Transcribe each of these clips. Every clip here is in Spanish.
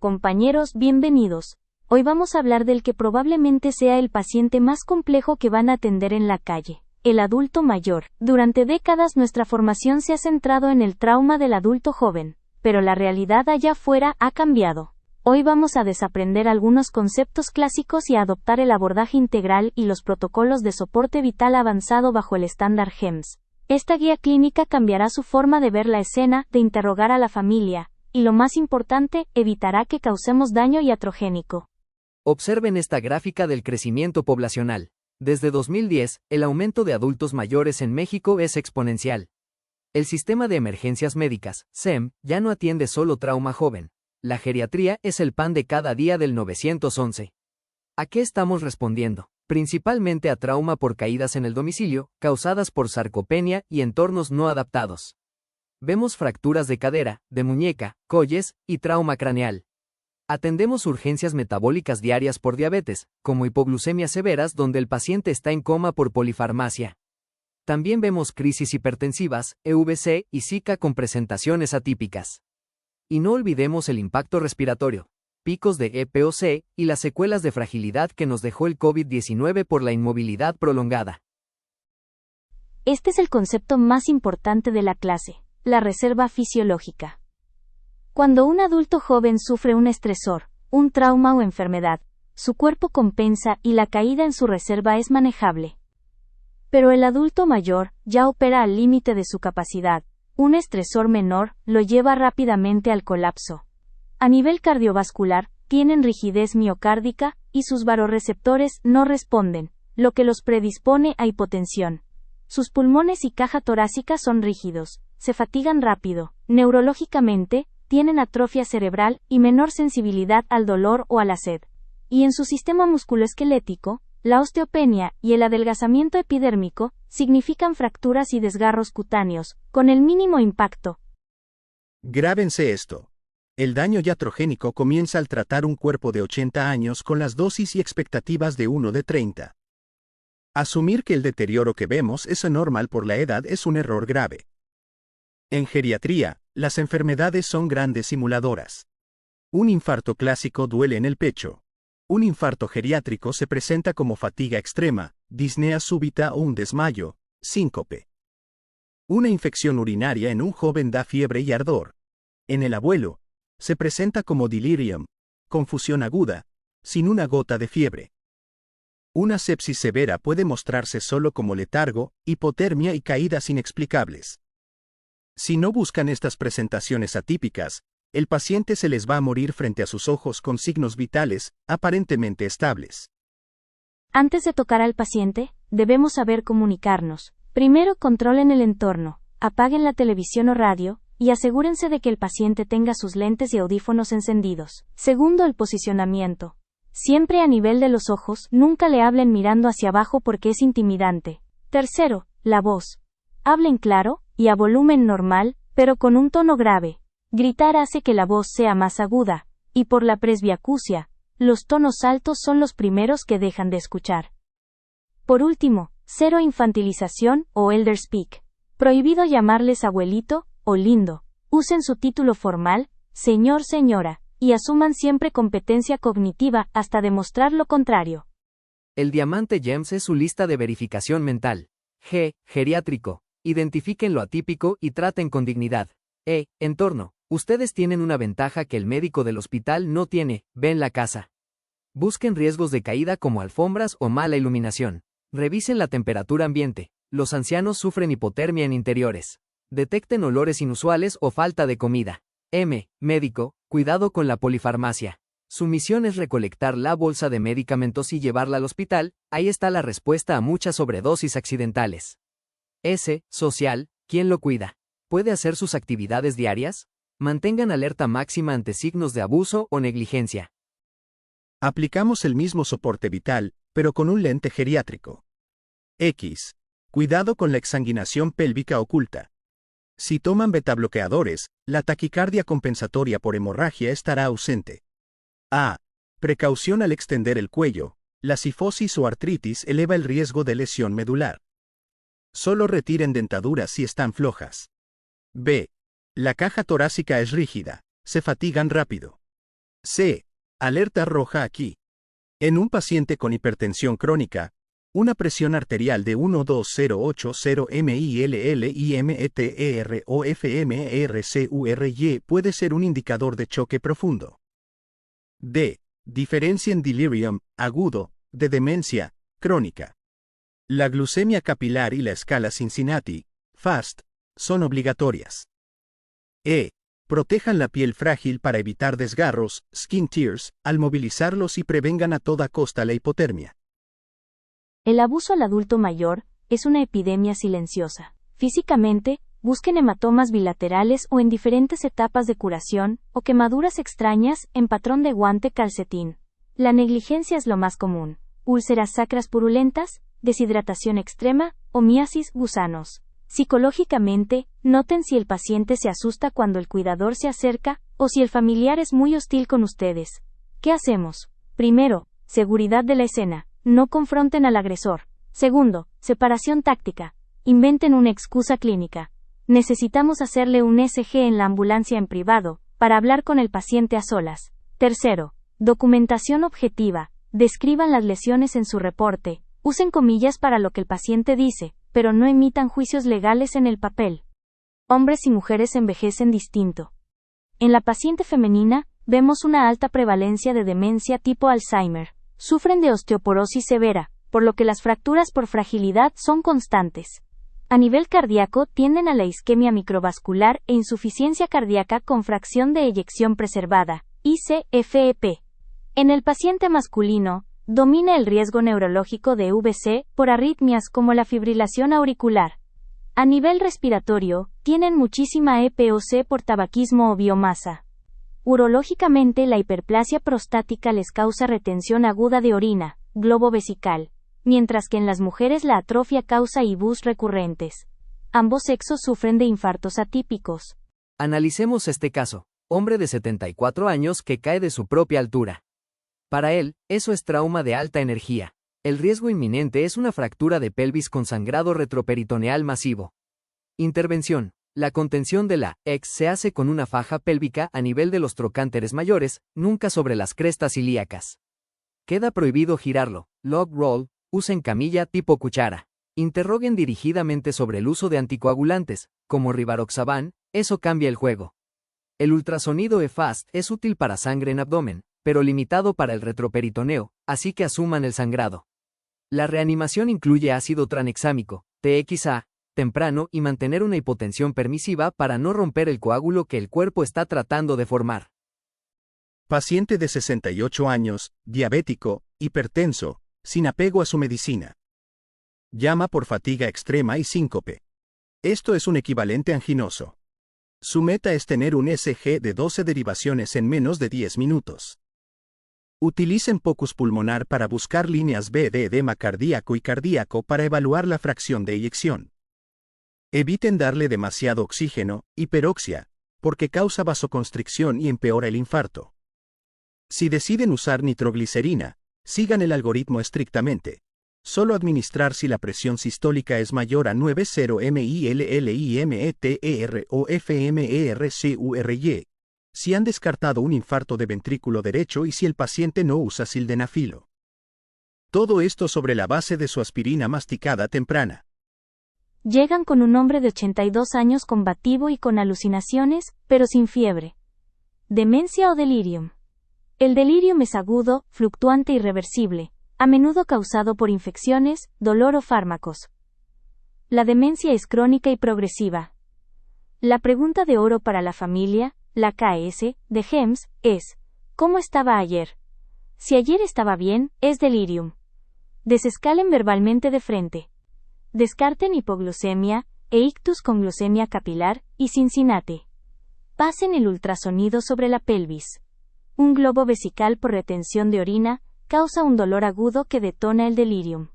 Compañeros, bienvenidos. Hoy vamos a hablar del que probablemente sea el paciente más complejo que van a atender en la calle, el adulto mayor. Durante décadas nuestra formación se ha centrado en el trauma del adulto joven, pero la realidad allá afuera ha cambiado. Hoy vamos a desaprender algunos conceptos clásicos y a adoptar el abordaje integral y los protocolos de soporte vital avanzado bajo el estándar GEMS. Esta guía clínica cambiará su forma de ver la escena, de interrogar a la familia, y lo más importante, evitará que causemos daño iatrogénico. Observen esta gráfica del crecimiento poblacional. Desde 2010, el aumento de adultos mayores en México es exponencial. El sistema de emergencias médicas, SEM, ya no atiende solo trauma joven. La geriatría es el pan de cada día del 911. ¿A qué estamos respondiendo? Principalmente a trauma por caídas en el domicilio, causadas por sarcopenia y entornos no adaptados. Vemos fracturas de cadera, de muñeca, colles y trauma craneal. Atendemos urgencias metabólicas diarias por diabetes, como hipoglucemias severas donde el paciente está en coma por polifarmacia. También vemos crisis hipertensivas, EVC y Zika con presentaciones atípicas. Y no olvidemos el impacto respiratorio, picos de EPOC y las secuelas de fragilidad que nos dejó el COVID-19 por la inmovilidad prolongada. Este es el concepto más importante de la clase, la reserva fisiológica. Cuando un adulto joven sufre un estresor, un trauma o enfermedad, su cuerpo compensa y la caída en su reserva es manejable. Pero el adulto mayor ya opera al límite de su capacidad. Un estresor menor lo lleva rápidamente al colapso. A nivel cardiovascular, tienen rigidez miocárdica y sus varorreceptores no responden, lo que los predispone a hipotensión. Sus pulmones y caja torácica son rígidos, se fatigan rápido, neurológicamente, tienen atrofia cerebral y menor sensibilidad al dolor o a la sed. Y en su sistema musculoesquelético, la osteopenia y el adelgazamiento epidérmico significan fracturas y desgarros cutáneos, con el mínimo impacto. Grábense esto. El daño iatrogénico comienza al tratar un cuerpo de 80 años con las dosis y expectativas de uno de 30. Asumir que el deterioro que vemos es anormal por la edad es un error grave. En geriatría, las enfermedades son grandes simuladoras. Un infarto clásico duele en el pecho. Un infarto geriátrico se presenta como fatiga extrema, disnea súbita o un desmayo, síncope. Una infección urinaria en un joven da fiebre y ardor. En el abuelo, se presenta como delirium, confusión aguda, sin una gota de fiebre. Una sepsis severa puede mostrarse solo como letargo, hipotermia y caídas inexplicables. Si no buscan estas presentaciones atípicas, el paciente se les va a morir frente a sus ojos con signos vitales, aparentemente estables. Antes de tocar al paciente, debemos saber comunicarnos. Primero, controlen el entorno, apaguen la televisión o radio, y asegúrense de que el paciente tenga sus lentes y audífonos encendidos. Segundo, el posicionamiento. Siempre a nivel de los ojos, nunca le hablen mirando hacia abajo porque es intimidante. Tercero, la voz. Hablen claro, y a volumen normal, pero con un tono grave. Gritar hace que la voz sea más aguda, y por la presbiacusia, los tonos altos son los primeros que dejan de escuchar. Por último, cero infantilización o elder speak. Prohibido llamarles abuelito o lindo. Usen su título formal, señor, señora, y asuman siempre competencia cognitiva hasta demostrar lo contrario. El diamante GEMS es su lista de verificación mental. G. Geriátrico. Identifiquen lo atípico y traten con dignidad. E. Entorno. Ustedes tienen una ventaja que el médico del hospital no tiene, ven la casa. Busquen riesgos de caída como alfombras o mala iluminación. Revisen la temperatura ambiente. Los ancianos sufren hipotermia en interiores. Detecten olores inusuales o falta de comida. M. Médico, cuidado con la polifarmacia. Su misión es recolectar la bolsa de medicamentos y llevarla al hospital, ahí está la respuesta a muchas sobredosis accidentales. S. Social, ¿quién lo cuida? ¿Puede hacer sus actividades diarias? Mantengan alerta máxima ante signos de abuso o negligencia. Aplicamos el mismo soporte vital, pero con un lente geriátrico. X. Cuidado con la exsanguinación pélvica oculta. Si toman betabloqueadores, la taquicardia compensatoria por hemorragia estará ausente. A. Precaución al extender el cuello. La cifosis o artritis eleva el riesgo de lesión medular. Solo retiren dentaduras si están flojas. B. La caja torácica es rígida, se fatigan rápido. C. Alerta roja aquí. En un paciente con hipertensión crónica, una presión arterial de 12080 mILL/IMETER o FMERCURY puede ser un indicador de choque profundo. D. Diferencien delirium agudo de demencia crónica. La glucemia capilar y la escala Cincinnati, FAST, son obligatorias. E. Protejan la piel frágil para evitar desgarros, skin tears, al movilizarlos y prevengan a toda costa la hipotermia. El abuso al adulto mayor es una epidemia silenciosa. Físicamente, busquen hematomas bilaterales o en diferentes etapas de curación, o quemaduras extrañas en patrón de guante calcetín. La negligencia es lo más común. Úlceras sacras purulentas, deshidratación extrema, o miasis, gusanos. Psicológicamente, noten si el paciente se asusta cuando el cuidador se acerca, o si el familiar es muy hostil con ustedes. ¿Qué hacemos? Primero, seguridad de la escena. No confronten al agresor. Segundo, separación táctica. Inventen una excusa clínica. Necesitamos hacerle un ECG en la ambulancia en privado, para hablar con el paciente a solas. Tercero, documentación objetiva. Describan las lesiones en su reporte. Usen comillas para lo que el paciente dice, pero no emitan juicios legales en el papel. Hombres y mujeres envejecen distinto. En la paciente femenina, vemos una alta prevalencia de demencia tipo Alzheimer. Sufren de osteoporosis severa, por lo que las fracturas por fragilidad son constantes. A nivel cardíaco tienden a la isquemia microvascular e insuficiencia cardíaca con fracción de eyección preservada, ICFEP. En el paciente masculino, domina el riesgo neurológico de VC por arritmias como la fibrilación auricular. A nivel respiratorio, tienen muchísima EPOC por tabaquismo o biomasa. Urológicamente, la hiperplasia prostática les causa retención aguda de orina, globo vesical, mientras que en las mujeres la atrofia causa IBUs recurrentes. Ambos sexos sufren de infartos atípicos. Analicemos este caso. Hombre de 74 años que cae de su propia altura. Para él, eso es trauma de alta energía. El riesgo inminente es una fractura de pelvis con sangrado retroperitoneal masivo. Intervención. La contención de la EX se hace con una faja pélvica a nivel de los trocánteres mayores, nunca sobre las crestas ilíacas. Queda prohibido girarlo. Log roll. Usen camilla tipo cuchara. Interroguen dirigidamente sobre el uso de anticoagulantes, como Rivaroxaban, eso cambia el juego. El ultrasonido EFAST es útil para sangre en abdomen, pero limitado para el retroperitoneo, así que asuman el sangrado. La reanimación incluye ácido tranexámico, TXA, temprano y mantener una hipotensión permisiva para no romper el coágulo que el cuerpo está tratando de formar. Paciente de 68 años, diabético, hipertenso, sin apego a su medicina. Llama por fatiga extrema y síncope. Esto es un equivalente anginoso. Su meta es tener un ECG de 12 derivaciones en menos de 10 minutos. Utilicen POCUS pulmonar para buscar líneas B de edema cardíaco y cardíaco para evaluar la fracción de eyección. Eviten darle demasiado oxígeno, hiperoxia, porque causa vasoconstricción y empeora el infarto. Si deciden usar nitroglicerina, sigan el algoritmo estrictamente. Solo administrar si la presión sistólica es mayor a 90 mILL/IMETER o FMERCURY. Si han descartado un infarto de ventrículo derecho y si el paciente no usa sildenafilo. Todo esto sobre la base de su aspirina masticada temprana. Llegan con un hombre de 82 años combativo y con alucinaciones, pero sin fiebre. ¿Demencia o delirium? El delirium es agudo, fluctuante y irreversible, a menudo causado por infecciones, dolor o fármacos. La demencia es crónica y progresiva. La pregunta de oro para la familia, la KS, de GEMS, es: ¿cómo estaba ayer? Si ayer estaba bien, es delirium. Desescalen verbalmente de frente. Descarten hipoglucemia, e ictus con glucemia capilar, y Cincinnati. Pasen el ultrasonido sobre la pelvis. Un globo vesical por retención de orina causa un dolor agudo que detona el delirium.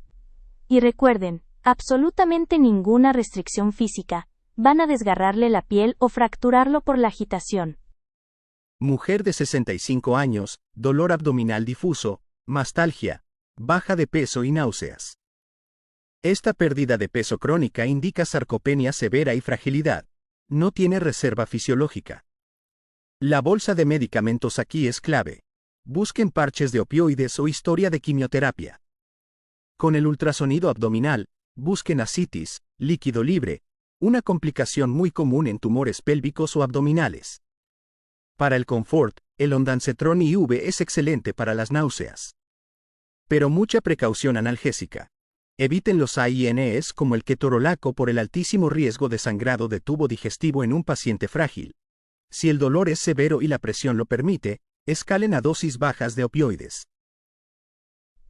Y recuerden, absolutamente ninguna restricción física. Van a desgarrarle la piel o fracturarlo por la agitación. Mujer de 65 años, dolor abdominal difuso, mastalgia, baja de peso y náuseas. Esta pérdida de peso crónica indica sarcopenia severa y fragilidad. No tiene reserva fisiológica. La bolsa de medicamentos aquí es clave. Busquen parches de opioides o historia de quimioterapia. Con el ultrasonido abdominal, busquen ascitis, líquido libre, una complicación muy común en tumores pélvicos o abdominales. Para el confort, el ondansetron IV es excelente para las náuseas. Pero mucha precaución analgésica. Eviten los AINEs como el ketorolaco por el altísimo riesgo de sangrado de tubo digestivo en un paciente frágil. Si el dolor es severo y la presión lo permite, escalen a dosis bajas de opioides.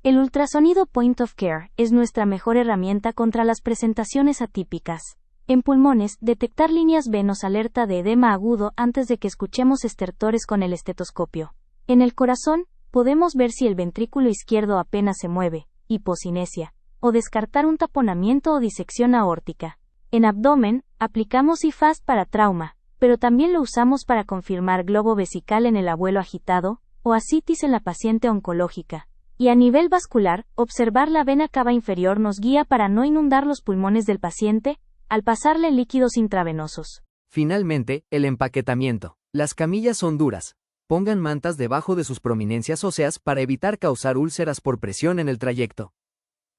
El ultrasonido Point of Care es nuestra mejor herramienta contra las presentaciones atípicas. En pulmones, detectar líneas venos alerta de edema agudo antes de que escuchemos estertores con el estetoscopio. En el corazón, podemos ver si el ventrículo izquierdo apenas se mueve, hipocinesia, o descartar un taponamiento o disección aórtica. En abdomen, aplicamos IFAST para trauma, pero también lo usamos para confirmar globo vesical en el abuelo agitado, o ascitis en la paciente oncológica. Y a nivel vascular, observar la vena cava inferior nos guía para no inundar los pulmones del paciente, al pasarle líquidos intravenosos. Finalmente, el empaquetamiento. Las camillas son duras. Pongan mantas debajo de sus prominencias óseas para evitar causar úlceras por presión en el trayecto.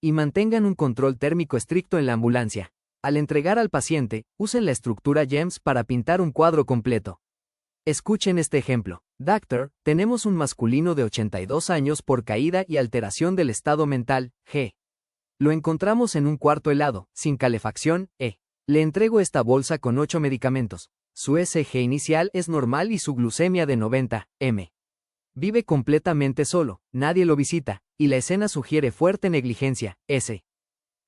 Y mantengan un control térmico estricto en la ambulancia. Al entregar al paciente, usen la estructura GEMS para pintar un cuadro completo. Escuchen este ejemplo. Doctor, tenemos un masculino de 82 años por caída y alteración del estado mental, G. Lo encontramos en un cuarto helado, sin calefacción, E. Le entrego esta bolsa con 8 medicamentos. Su SG inicial es normal y su glucemia de 90 m. Vive completamente solo, nadie lo visita, y la escena sugiere fuerte negligencia, S.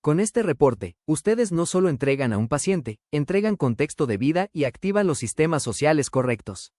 Con este reporte, ustedes no solo entregan a un paciente, entregan contexto de vida y activan los sistemas sociales correctos.